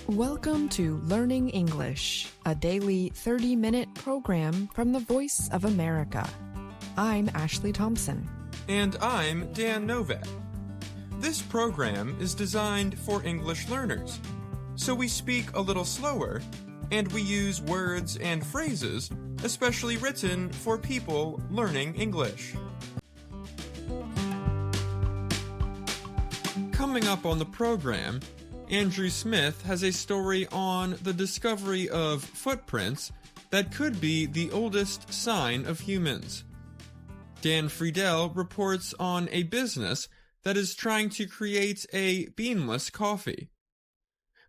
Welcome to Learning English, a daily 30-minute program from the Voice of America. I'm Ashley Thompson. And I'm Dan Novak. This program is designed for English learners, so we speak a little slower, and we use words and phrases especially written for people learning English. Coming up on the program, Andrew Smith has a story on the discovery of footprints that could be the oldest sign of humans. Dan Friedel reports on a business that is trying to create a beanless coffee.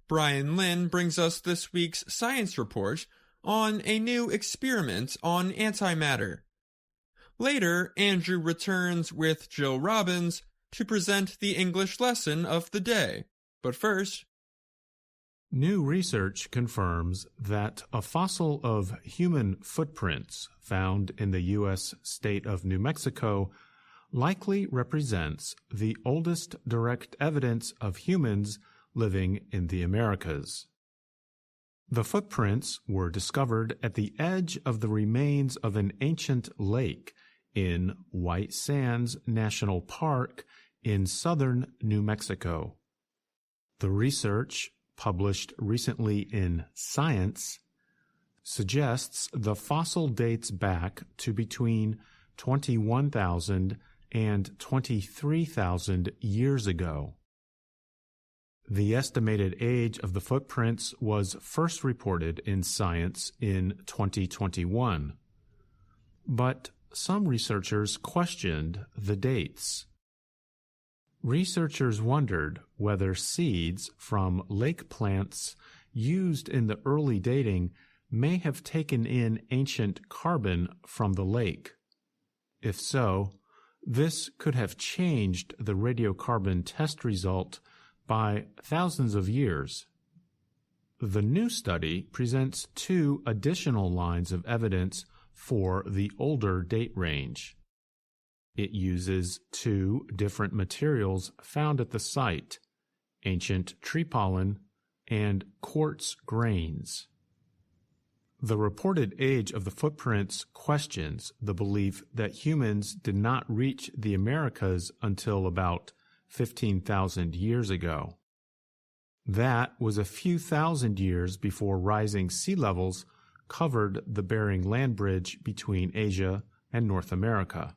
Brian Lynn brings us this week's science report on a new experiment on antimatter. Later, Andrew returns with Jill Robbins to present the English lesson of the day. But first, new research confirms that a fossil of human footprints found in the U.S. state of New Mexico likely represents the oldest direct evidence of humans living in the Americas. The footprints were discovered at the edge of the remains of an ancient lake in White Sands National Park in southern New Mexico. The research, published recently in Science, suggests the fossil dates back to between 21,000 and 23,000 years ago. The estimated age of the footprints was first reported in Science in 2021, but some researchers questioned the dates. Researchers wondered whether seeds from lake plants used in the early dating may have taken in ancient carbon from the lake. If so, this could have changed the radiocarbon test result by thousands of years. The new study presents two additional lines of evidence for the older date range. It uses two different materials found at the site, ancient tree pollen and quartz grains. The reported age of the footprints questions the belief that humans did not reach the Americas until about 15,000 years ago. That was a few thousand years before rising sea levels covered the Bering Land Bridge between Asia and North America.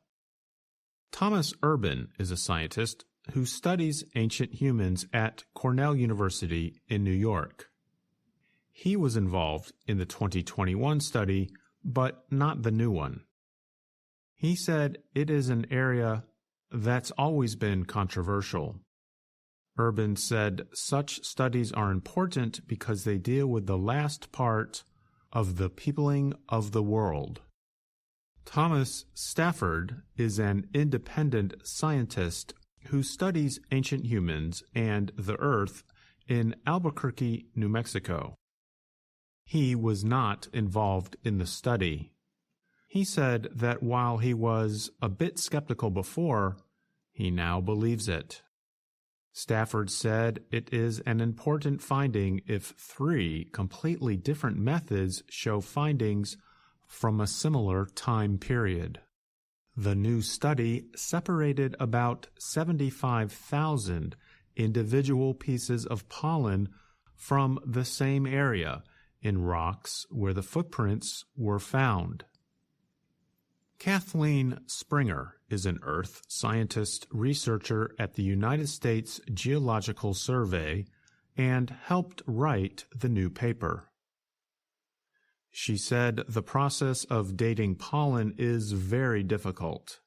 Thomas Urban is a scientist who studies ancient humans at Cornell University in New York. He was involved in the 2021 study, but not the new one. He said it is an area that's always been controversial. Urban said such studies are important because they deal with the last part of the peopling of the world. Thomas Stafford is an independent scientist who studies ancient humans and the Earth in Albuquerque, New Mexico. He was not involved in the study. He said that while he was a bit skeptical before, he now believes it. Stafford said it is an important finding if three completely different methods show findings from a similar time period. The new study separated about 75,000 individual pieces of pollen from the same area in rocks where the footprints were found. Kathleen Springer is an earth scientist researcher at the United States Geological Survey and helped write the new paper. She said the process of dating pollen is very difficult.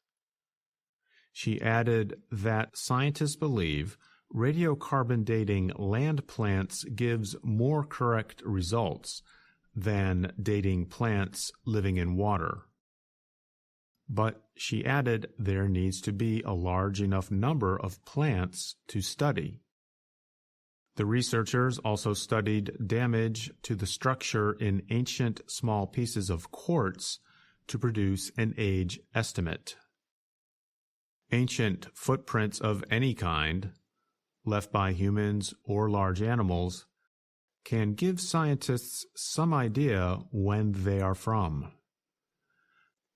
She added that scientists believe radiocarbon dating land plants gives more correct results than dating plants living in water. But she added there needs to be a large enough number of plants to study. The researchers also studied damage to the structure in ancient small pieces of quartz to produce an age estimate. Ancient footprints of any kind, left by humans or large animals, can give scientists some idea when they are from.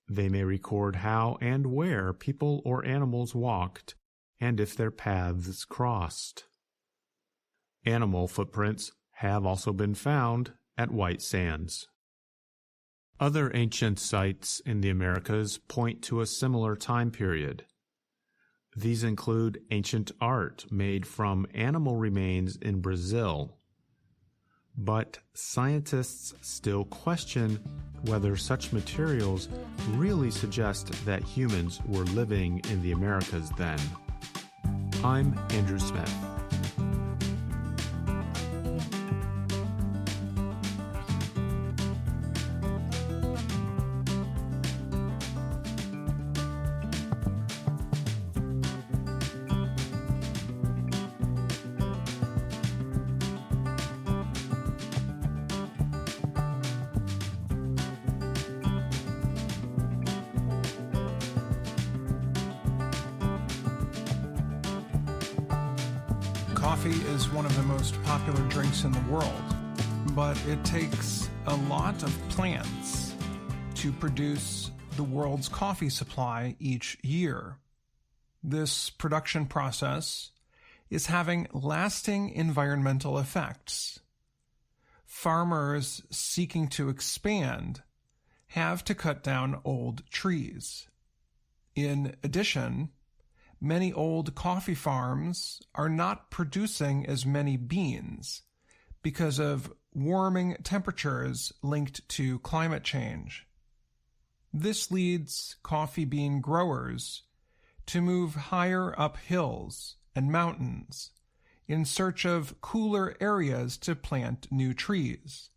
They may record how and where people or animals walked and if their paths crossed. Animal footprints have also been found at White Sands. Other ancient sites in the Americas point to a similar time period. These include ancient art made from animal remains in Brazil. But scientists still question whether such materials really suggest that humans were living in the Americas then. I'm Andrew Smith. Coffee is one of the most popular drinks in the world, but it takes a lot of plants to produce the world's coffee supply each year. This production process is having lasting environmental effects. Farmers seeking to expand have to cut down old trees. In addition, many old coffee farms are not producing as many beans because of warming temperatures linked to climate change. This leads coffee bean growers to move higher up hills and mountains in search of cooler areas to plant new trees.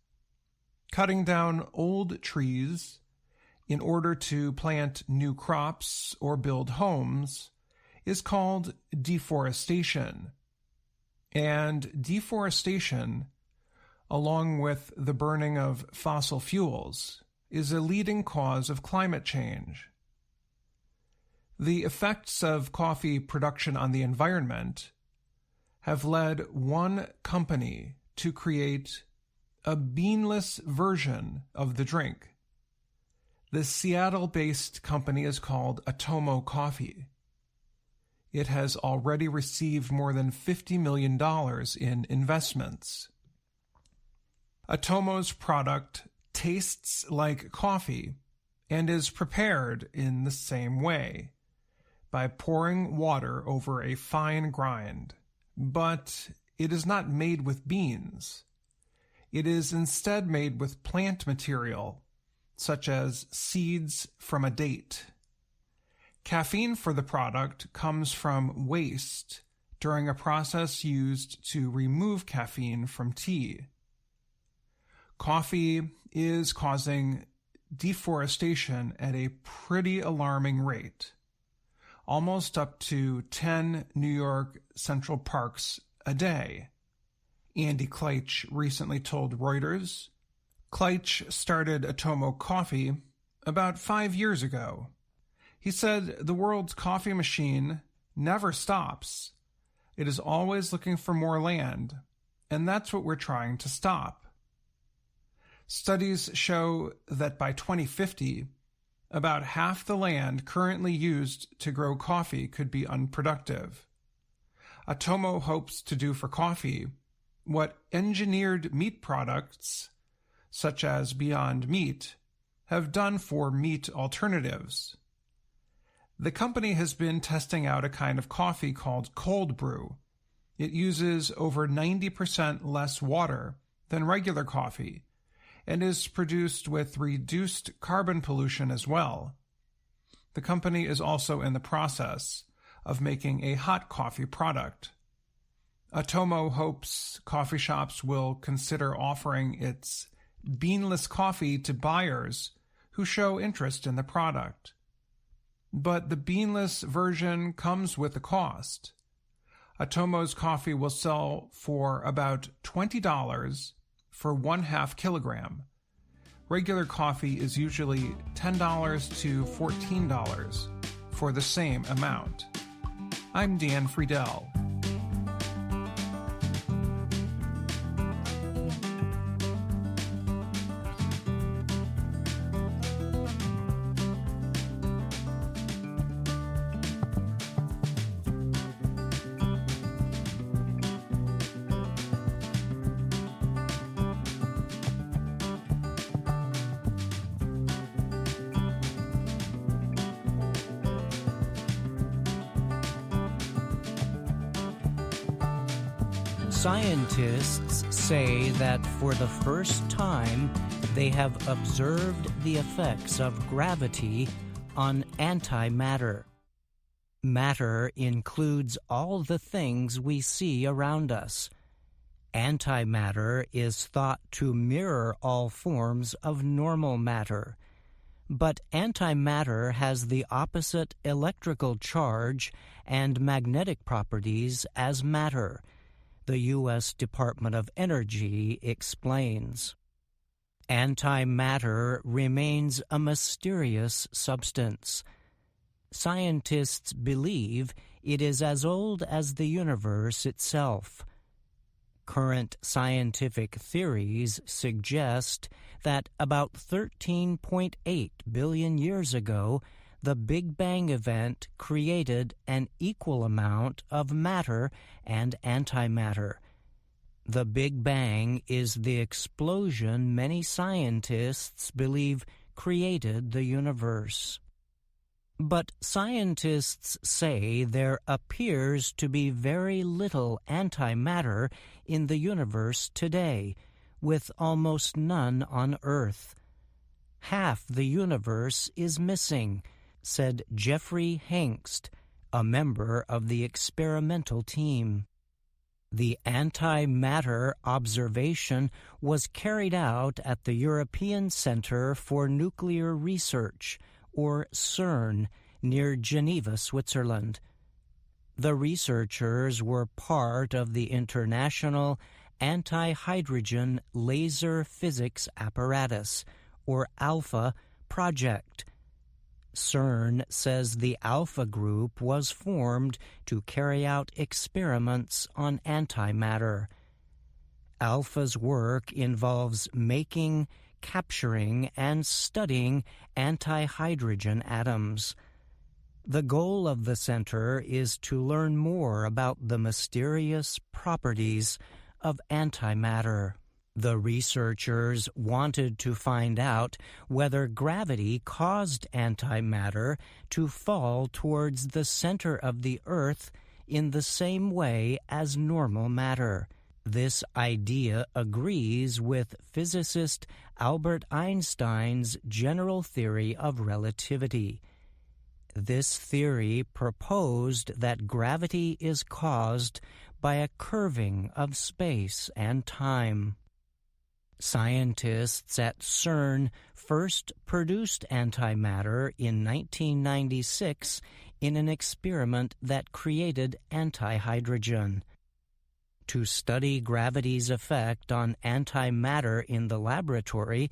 Cutting down old trees in order to plant new crops or build homes is called deforestation. And deforestation, along with the burning of fossil fuels, is a leading cause of climate change. The effects of coffee production on the environment have led one company to create a beanless version of the drink. The Seattle-based company is called Atomo Coffee. It has already received more than $50 million in investments. Atomo's product tastes like coffee and is prepared in the same way, by pouring water over a fine grind. But it is not made with beans. It is instead made with plant material, such as seeds from a date. Caffeine for the product comes from waste during a process used to remove caffeine from tea. Coffee is causing deforestation at a pretty alarming rate, almost up to 10 New York Central Parks a day. Andy Kleitch recently told Reuters. Kleitch started Atomo Coffee about 5 years ago. He said the world's coffee machine never stops. It is always looking for more land, and that's what we're trying to stop. Studies show that by 2050, about half the land currently used to grow coffee could be unproductive. Atomo hopes to do for coffee what engineered meat products, such as Beyond Meat, have done for meat alternatives. The company has been testing out a kind of coffee called cold brew. It uses over 90% less water than regular coffee and is produced with reduced carbon pollution as well. The company is also in the process of making a hot coffee product. Atomo hopes coffee shops will consider offering its beanless coffee to buyers who show interest in the product. But the beanless version comes with a cost. Atomo's coffee will sell for about $20 for 1/2 kilogram. Regular coffee is usually $10 to $14 for the same amount. I'm Dan Friedel. Scientists say that for the first time they have observed the effects of gravity on antimatter. Matter includes all the things we see around us. Antimatter is thought to mirror all forms of normal matter. But antimatter has the opposite electrical charge and magnetic properties as matter, the U.S. Department of Energy explains. Antimatter remains a mysterious substance. Scientists believe it is as old as the universe itself. Current scientific theories suggest that about 13.8 billion years ago, the Big Bang event created an equal amount of matter and antimatter. The Big Bang is the explosion many scientists believe created the universe. But scientists say there appears to be very little antimatter in the universe today, with almost none on Earth. Half the universe is missing, said Jeffrey Hengst, a member of the experimental team. The antimatter observation was carried out at the European Centre for Nuclear Research, or CERN, near Geneva, Switzerland. The researchers were part of the International Anti-Hydrogen Laser Physics Apparatus, or ALPHA, project. CERN says the ALPHA group was formed to carry out experiments on antimatter. ALPHA's work involves making, capturing, and studying anti-hydrogen atoms. The goal of the center is to learn more about the mysterious properties of antimatter. The researchers wanted to find out whether gravity caused antimatter to fall towards the center of the Earth in the same way as normal matter. This idea agrees with physicist Albert Einstein's general theory of relativity. This theory proposed that gravity is caused by a curving of space and time. Scientists at CERN first produced antimatter in 1996 in an experiment that created antihydrogen. To study gravity's effect on antimatter in the laboratory,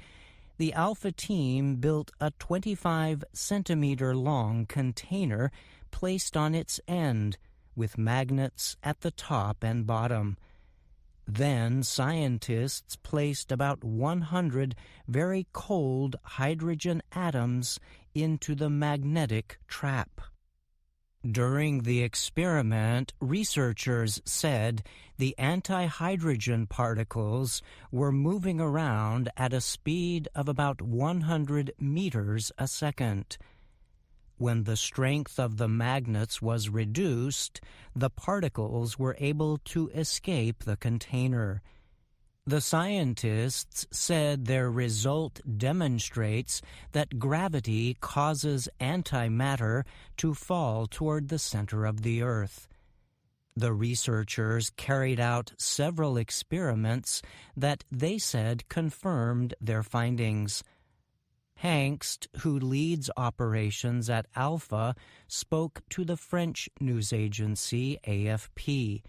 the ALPHA team built a 25-centimeter-long container placed on its end, with magnets at the top and bottom. Then scientists placed about 100 very cold hydrogen atoms into the magnetic trap. During the experiment, researchers said the antihydrogen particles were moving around at a speed of about 100 meters a second. When the strength of the magnets was reduced, the particles were able to escape the container. The scientists said their result demonstrates that gravity causes antimatter to fall toward the center of the Earth. The researchers carried out several experiments that they said confirmed their findings. Hengst, who leads operations at ALPHA, spoke to the French news agency AFP.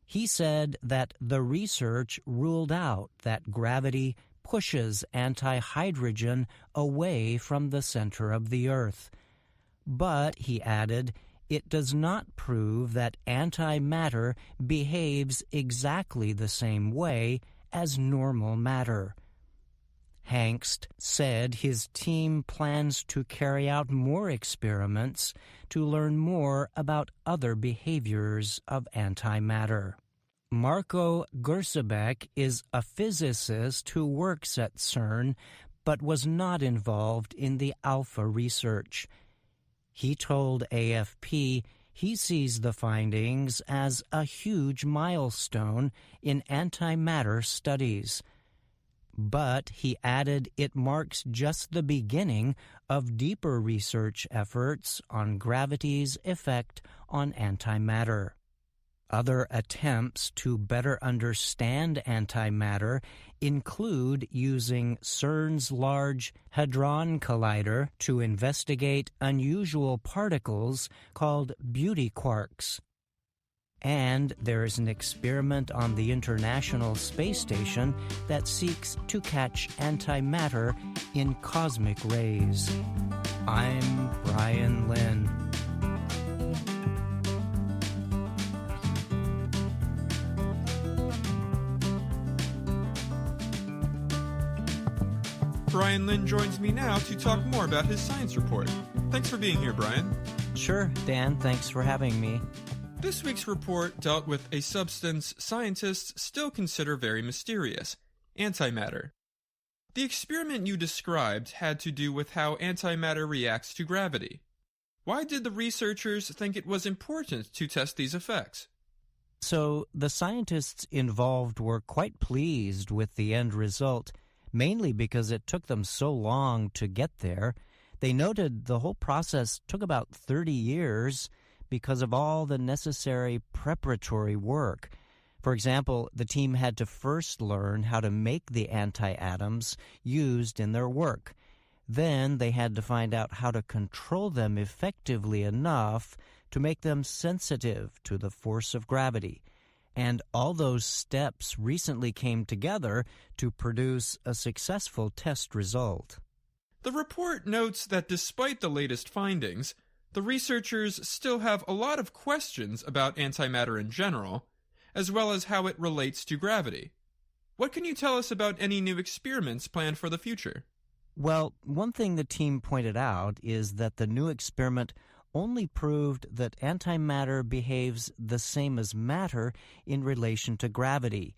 He said that the research ruled out that gravity pushes antihydrogen away from the center of the Earth. But, he added, it does not prove that antimatter behaves exactly the same way as normal matter. Hengst said his team plans to carry out more experiments to learn more about other behaviors of antimatter. Marco Gersebek is a physicist who works at CERN but was not involved in the ALPHA research. He told AFP He sees the findings as a huge milestone in antimatter studies. But he added it marks just the beginning of deeper research efforts on gravity's effect on antimatter. Other attempts to better understand antimatter include using CERN's Large Hadron Collider to investigate unusual particles called beauty quarks. And there is an experiment on the International Space Station that seeks to catch antimatter in cosmic rays. I'm Brian Lynn. Brian Lynn joins me now to talk more about his science report. Thanks for being here, Brian. Sure, Dan. Thanks for having me. This week's report dealt with a substance scientists still consider very mysterious, antimatter. The experiment you described had to do with how antimatter reacts to gravity. Why did the researchers think it was important to test these effects? So, the scientists involved were quite pleased with the end result, mainly because it took them so long to get there. They noted the whole process took about 30 years because of all the necessary preparatory work. For example, the team had to first learn how to make the anti-atoms used in their work. Then they had to find out how to control them effectively enough to make them sensitive to the force of gravity. And all those steps recently came together to produce a successful test result. The report notes that despite the latest findings, the researchers still have a lot of questions about antimatter in general, as well as how it relates to gravity. What can you tell us about any new experiments planned for the future? Well, one thing the team pointed out is that the new experiment only proved that antimatter behaves the same as matter in relation to gravity.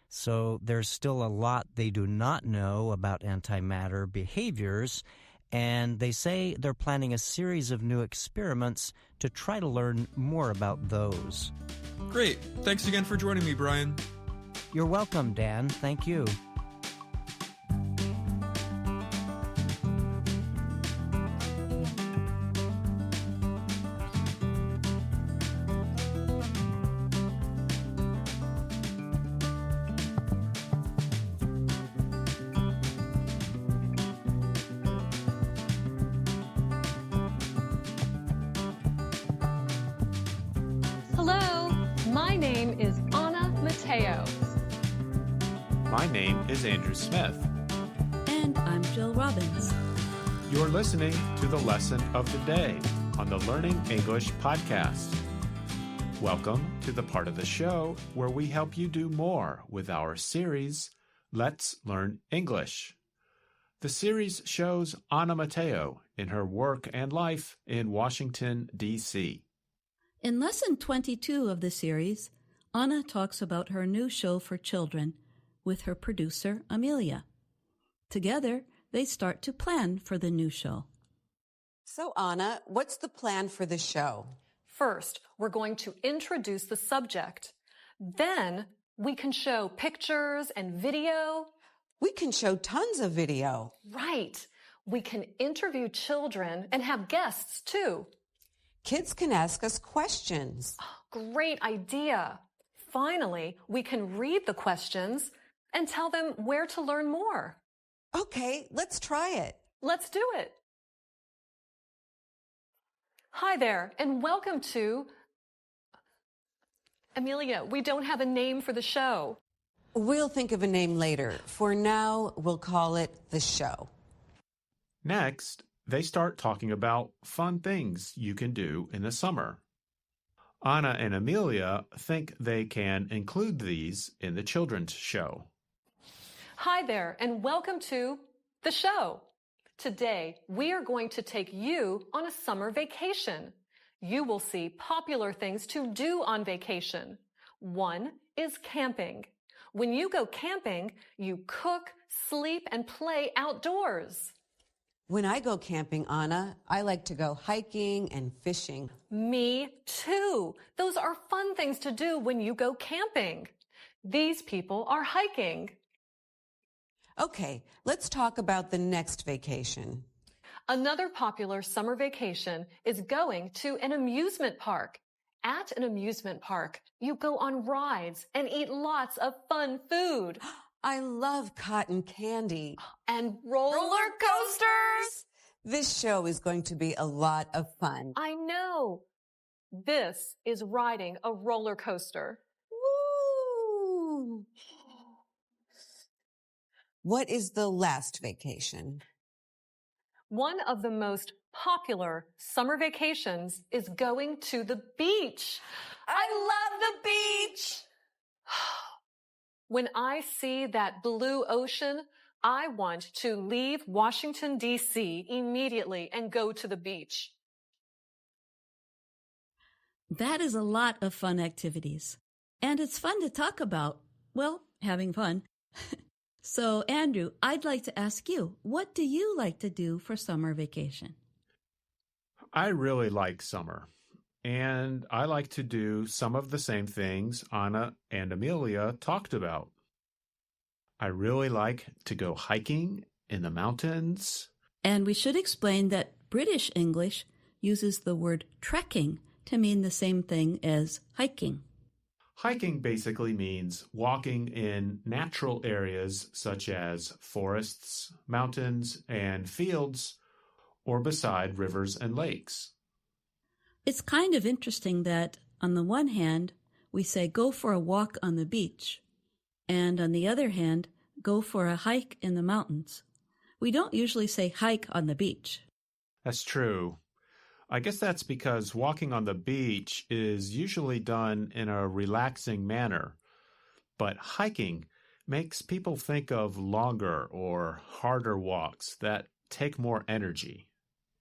So there's still a lot they do not know about antimatter behaviors, and they say they're planning a series of new experiments to try to learn more about those. Great. Thanks again for joining me, Brian. You're welcome, Dan. Thank you. Hello, my name is Anna Mateo. My name is Andrew Smith. And I'm Jill Robbins. You're listening to the lesson of the day on the Learning English podcast. Welcome to the part of the show where we help you do more with our series, Let's Learn English. The series shows Anna Mateo in her work and life in Washington, D.C. In Lesson 22 of the series, Anna talks about her new show for children with her producer, Amelia. Together, they start to plan for the new show. So, Anna, what's the plan for the show? First, we're going to introduce the subject. Then, we can show pictures and video. We can show tons of video. Right. We can interview children and have guests, too. Kids can ask us questions. Great idea. Finally, we can read the questions and tell them where to learn more. Okay, let's try it. Let's do it. Hi there, and welcome to... Amelia, we don't have a name for the show. We'll think of a name later. For now, we'll call it The Show. Next, they start talking about fun things you can do in the summer. Anna and Amelia think they can include these in the children's show. Hi there, and welcome to The Show. Today, we are going to take you on a summer vacation. You will see popular things to do on vacation. One is camping. When you go camping, you cook, sleep, and play outdoors. When I go camping, Anna, I like to go hiking and fishing. Me too. Those are fun things to do when you go camping. These people are hiking. Okay, let's talk about the next vacation. Another popular summer vacation is going to an amusement park. At an amusement park, you go on rides and eat lots of fun food. I love cotton candy. And roller coasters. This show is going to be a lot of fun. I know. This is riding a roller coaster. Woo! What is the last vacation? One of the most popular summer vacations is going to the beach. I love the beach. When I see that blue ocean, I want to leave Washington, D.C. immediately and go to the beach. That is a lot of fun activities. And it's fun to talk about, well, having fun. So, Andrew, I'd like to ask you, what do you like to do for summer vacation? I really like summer, and I like to do some of the same things Anna and Amelia talked about. I really like to go hiking in the mountains. And we should explain that British English uses the word trekking to mean the same thing as hiking. Hiking basically means walking in natural areas such as forests, mountains, and fields, or beside rivers and lakes. It's kind of interesting that, on the one hand, we say go for a walk on the beach, and on the other hand, go for a hike in the mountains. We don't usually say hike on the beach. That's true. I guess that's because walking on the beach is usually done in a relaxing manner, but hiking makes people think of longer or harder walks that take more energy.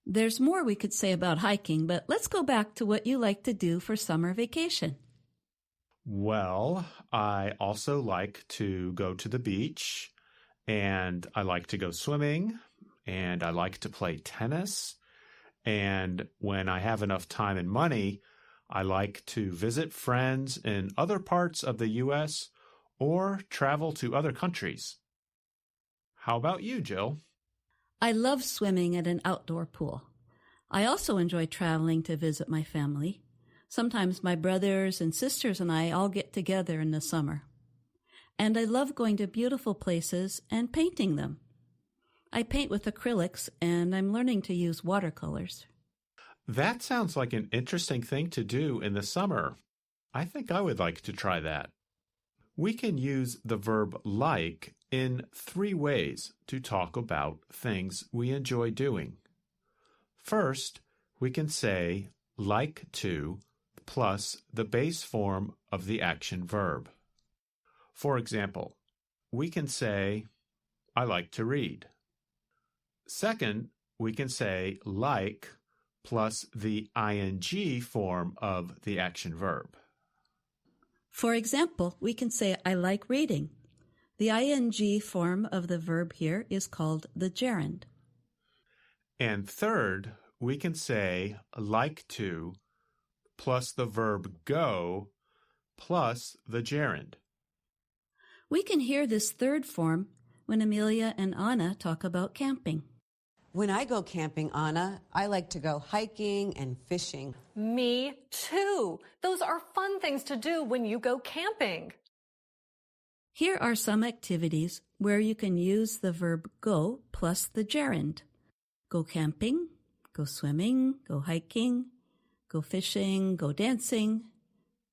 There's more we could say about hiking, but let's go back to what you like to do for summer vacation. Well, I also like to go to the beach, and I like to go swimming, and I like to play tennis. And when I have enough time and money, I like to visit friends in other parts of the U.S. or travel to other countries. How about you, Jill? I love swimming at an outdoor pool. I also enjoy traveling to visit my family. Sometimes my brothers and sisters and I all get together in the summer. And I love going to beautiful places and painting them. I paint with acrylics, and I'm learning to use watercolors. That sounds like an interesting thing to do in the summer. I think I would like to try that. We can use the verb like in 3 ways to talk about things we enjoy doing. First, we can say like to plus the base form of the action verb. For example, we can say, I like to read. Second, we can say like plus the ing form of the action verb. For example, we can say, I like reading. The ing form of the verb here is called the gerund. And third, we can say like to plus the verb go plus the gerund. We can hear this third form when Amelia and Anna talk about camping. When I go camping, Anna, I like to go hiking and fishing. Me too. Those are fun things to do when you go camping. Here are some activities where you can use the verb go plus the gerund. Go camping, go swimming, go hiking, go fishing, go dancing,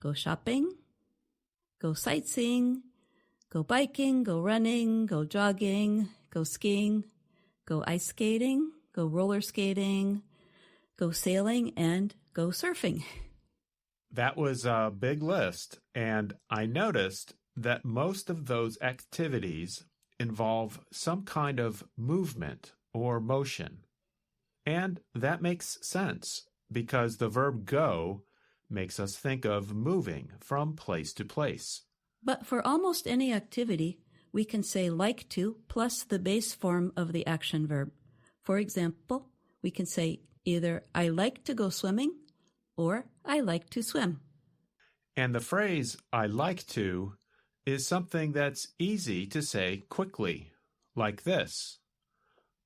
go shopping, go sightseeing, go biking, go running, go jogging, go skiing, go ice skating, go roller skating, go sailing, and go surfing. That was a big list, and I noticed that most of those activities involve some kind of movement or motion. And that makes sense, because the verb go makes us think of moving from place to place. But for almost any activity, we can say like to plus the base form of the action verb. For example, we can say either I like to go swimming or I like to swim. And the phrase I like to is something that's easy to say quickly, like this.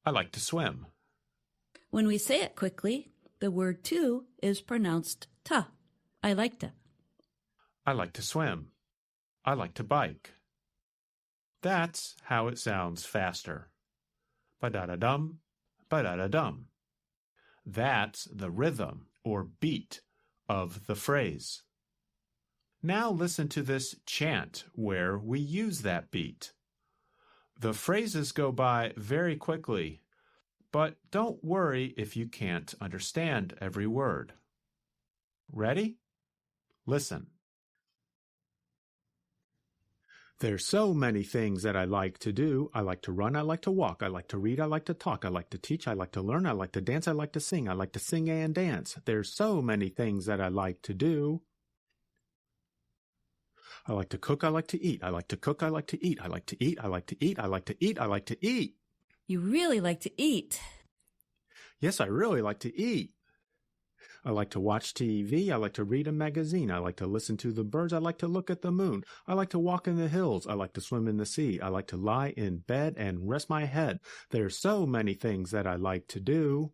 I like to swim. When we say it quickly, the word to is pronounced ta. I like to. I like to swim. I like to bike. That's how it sounds faster. Ba-da-da-dum, ba-da-da-dum. That's the rhythm or beat of the phrase. Now listen to this chant where we use that beat. The phrases go by very quickly, but don't worry if you can't understand every word. Ready? Listen. There's so many things that I like to do. I like to run, I like to walk, I like to read, I like to talk, I like to teach, I like to learn, I like to dance, I like to sing. I like to sing and dance. There's so many things that I like to do. I like to cook, I like to eat. I like to cook, I like to eat. I like to eat, I like to eat. I like to eat, I like to eat. You really like to eat. Yes, I really like to eat. I like to watch TV. I like to read a magazine. I like to listen to the birds. I like to look at the moon. I like to walk in the hills. I like to swim in the sea. I like to lie in bed and rest my head. There's so many things that I like to do.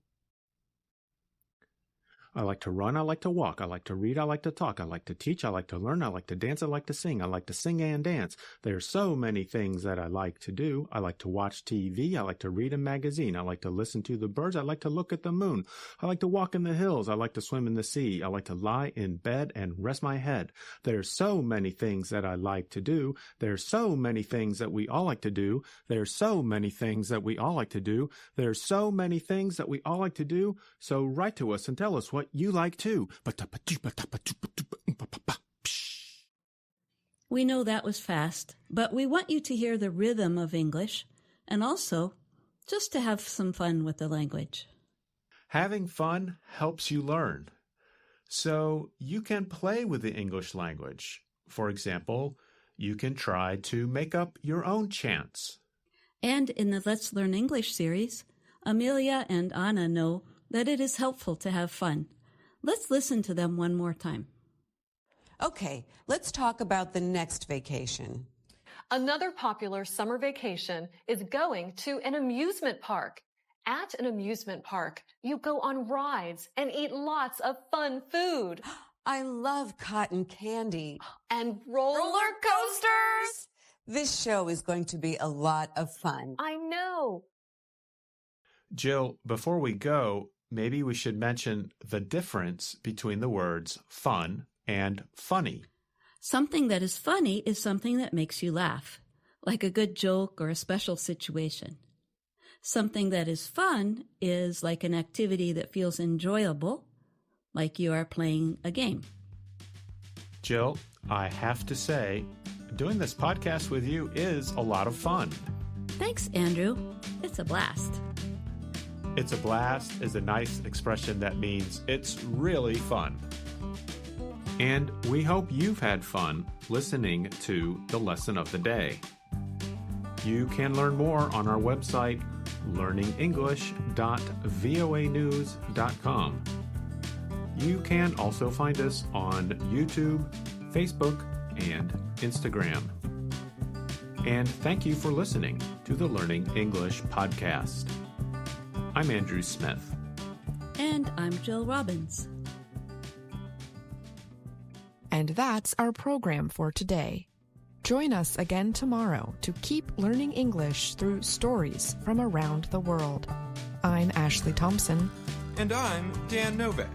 I like to run, I like to walk, I like to read, I like to talk, I like to teach, I like to learn, I like to dance, I like to sing. I like to sing and dance. There's so many things that I like to do. I like to watch TV, I like to read a magazine, I like to listen to the birds, I like to look at the moon. I like to walk in the hills, I like to swim in the sea. I like to lie in bed and rest my head. There's so many things that I like to do. There's so many things that we all like to do. There's so many things that we all like to do. There's so many things that we all like to do. So write to us and tell us what you like too. We know that was fast, but we want you to hear the rhythm of English and also just to have some fun with the language. Having fun helps you learn. So you can play with the English language. For example, you can try to make up your own chants. And in the Let's Learn English series, Amelia and Anna know that it is helpful to have fun. Let's listen to them one more time. Okay, let's talk about the next vacation. Another popular summer vacation is going to an amusement park. At an amusement park, you go on rides and eat lots of fun food. I love cotton candy. And roller coasters! This show is going to be a lot of fun. I know. Jill, before we go, maybe we should mention the difference between the words fun and funny. Something that is funny is something that makes you laugh, like a good joke or a special situation. Something that is fun is like an activity that feels enjoyable, like you are playing a game. Jill, I have to say, doing this podcast with you is a lot of fun. Thanks, Andrew. It's a blast. It's a blast is a nice expression that means it's really fun. And we hope you've had fun listening to the lesson of the day. You can learn more on our website, learningenglish.voanews.com. You can also find us on YouTube, Facebook, and Instagram. And thank you for listening to the Learning English podcast. I'm Andrew Smith. And I'm Jill Robbins. And that's our program for today. Join us again tomorrow to keep learning English through stories from around the world. I'm Ashley Thompson. And I'm Dan Novak.